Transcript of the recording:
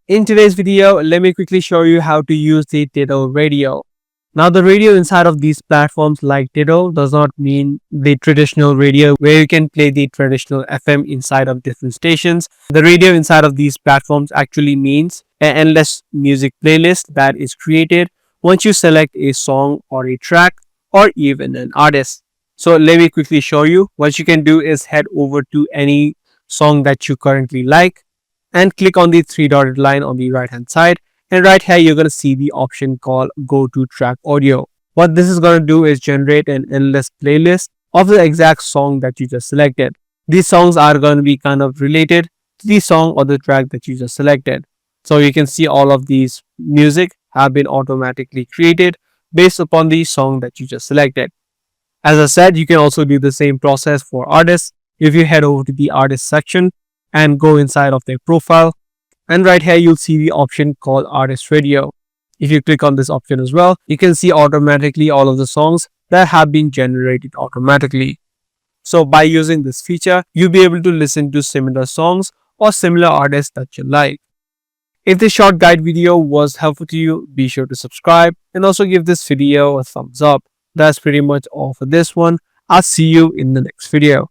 In today's video, let me quickly show you how to use the Tidal Radio. Now, the radio inside of these platforms like Tidal does not mean the traditional radio where you can play the traditional FM inside of different stations. The radio inside of these platforms actually means an endless music playlist that is created once you select a song or a track or even an artist. So let me quickly show you. What you can do is head over to any song that you currently like and click on the three dotted line on the right hand side, and right here you're going to see the option called go to track audio. What this is going to do is generate an endless playlist of the exact song that you just selected. These songs are going to be kind of related to the song or the track that you just selected. So you can see all of these music have been automatically created based upon the song that you just selected. As I said, you can also do the same process for artists. If you head over to the artist section and go inside of their profile, and right here you'll see the option called Artist Radio. If you click on this option as well, you can see automatically all of the songs that have been generated automatically. So by using this feature, you'll be able to listen to similar songs or similar artists that you like. If this short guide video was helpful to you, be sure to subscribe and also give this video a thumbs up. That's pretty much all for this one. I'll see you in the next video.